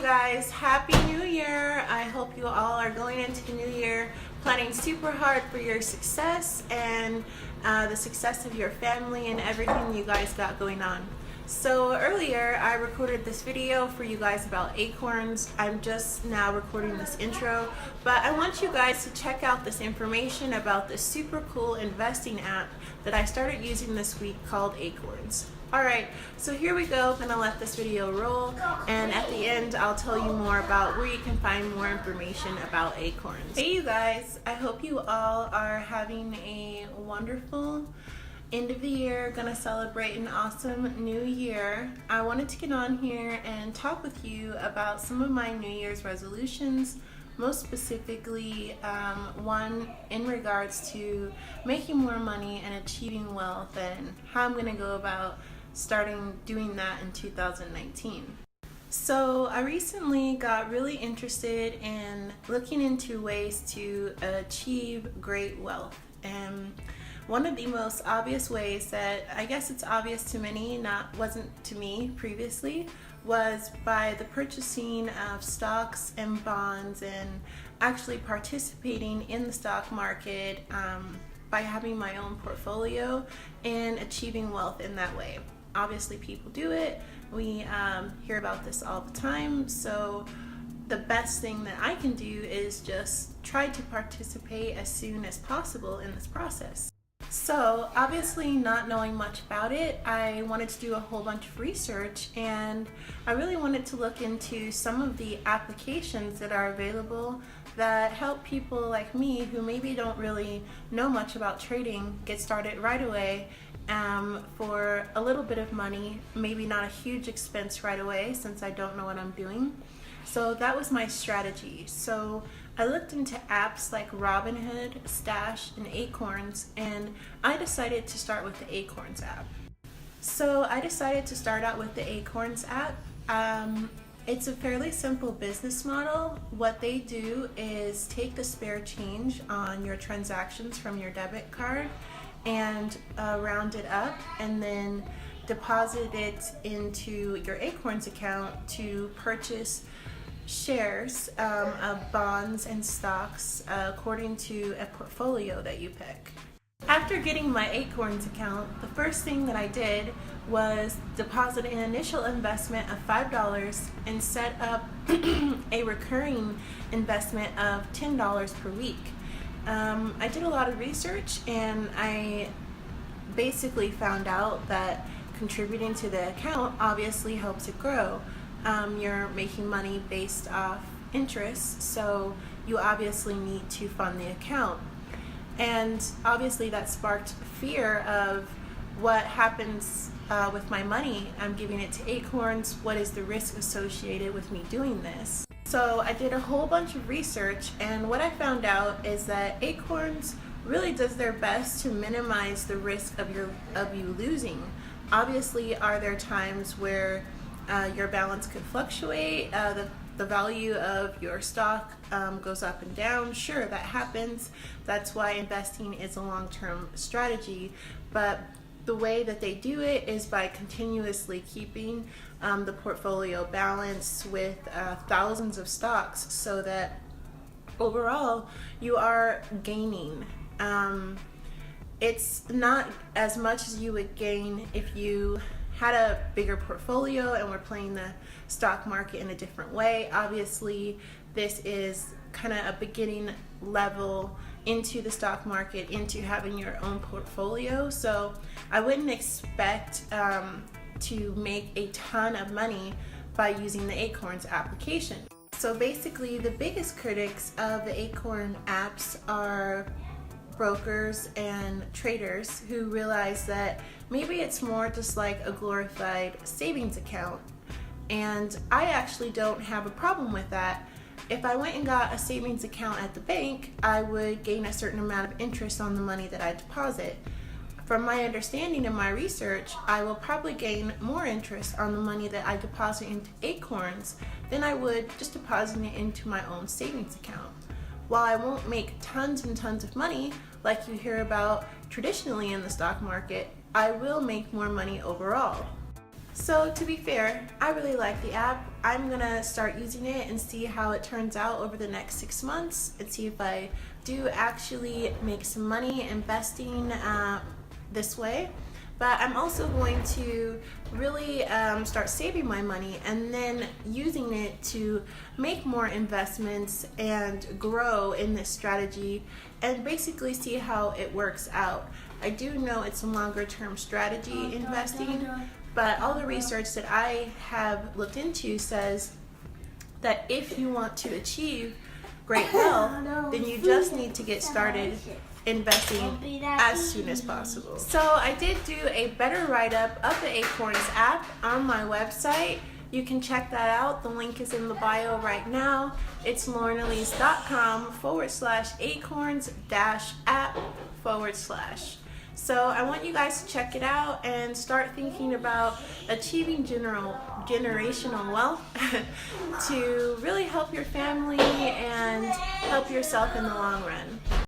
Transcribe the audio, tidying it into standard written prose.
guys, Happy New Year. I hope you all are going into the new year planning super hard for your success and the success of your family and everything you guys got going on. So earlier I recorded this video for you guys about Acorns. I'm just now recording this intro, but I want you guys to check out this information about this super cool investing app that I started using this week called Acorns. Alright, so here we go. I'm gonna let this video roll, and at the end I'll tell you more about where you can find more information about Acorns. Hey you guys, I hope you all are having a wonderful end of the year, gonna celebrate an awesome new year. I wanted to get on here and talk with you about some of my New Year's resolutions, most specifically one in regards to making more money and achieving wealth and how I'm gonna go about starting doing that in 2019. So I recently got really interested in looking into ways to achieve great wealth, and one of the most obvious ways that I guess it's obvious to many, wasn't to me previously, was by the purchasing of stocks and bonds and actually participating in the stock market by having my own portfolio and achieving wealth in that way. Obviously people do it. We hear about this all the time. So the best thing that I can do is just try to participate as soon as possible in this process. So obviously not knowing much about it, I wanted to do a whole bunch of research, and I really wanted to look into some of the applications that are available that help people like me who maybe don't really know much about trading get started right away for a little bit of money, maybe not a huge expense right away since I don't know what I'm doing. So that was my strategy. So I looked into apps like Robinhood, Stash, and Acorns, and I decided to start with the Acorns app. So I decided to start out with the Acorns app. It's a fairly simple business model. What they do is take the spare change on your transactions from your debit card and round it up and then deposit it into your Acorns account to purchase shares of bonds and stocks according to a portfolio that you pick. After getting my Acorns account, the first thing that I did was deposit an initial investment of $5 and set up a recurring investment of $10 per week. I did a lot of research, and I basically found out that contributing to the account obviously helps it grow. You're making money based off interest, so you obviously need to fund the account. And obviously that sparked fear of what happens with my money. I'm giving it to Acorns. What is the risk associated with me doing this? So I did a whole bunch of research, and what I found out is that Acorns really does their best to minimize the risk of you losing. Obviously, are there times where your balance could fluctuate, the value of your stock goes up and down? Sure, that happens. That's why investing is a long-term strategy, but the way that they do it is by continuously keeping the portfolio balanced with thousands of stocks, so that overall you are gaining. It's not as much as you would gain if you had a bigger portfolio and we're playing the stock market in a different way. Obviously, this is kind of a beginning level into the stock market, into having your own portfolio. So I wouldn't expect to make a ton of money by using the Acorns application. So basically, the biggest critics of the Acorn apps are brokers and traders who realize that maybe it's more just like a glorified savings account. And I actually don't have a problem with that. If I went and got a savings account at the bank, I would gain a certain amount of interest on the money that I deposit. From my understanding and my research, I will probably gain more interest on the money that I deposit into Acorns than I would just depositing it into my own savings account. While I won't make tons and tons of money like you hear about traditionally in the stock market, I will make more money overall. So to be fair, I really like the app. I'm gonna start using it and see how it turns out over the next 6 months and see if I do actually make some money investing this way. But I'm also going to really start saving my money and then using it to make more investments and grow in this strategy and basically see how it works out. I do know it's a longer term strategy investing, but all the research that I have looked into says that if you want to achieve great wealth, then you just need to get started investing as soon as possible. So I did do a better write-up of the Acorns app on my website. You can check that out. The link is in the bio right now. It's laurenelise.com/acorns-app/. So I want you guys to check it out and start thinking about achieving generational wealth to really help your family and help yourself in the long run.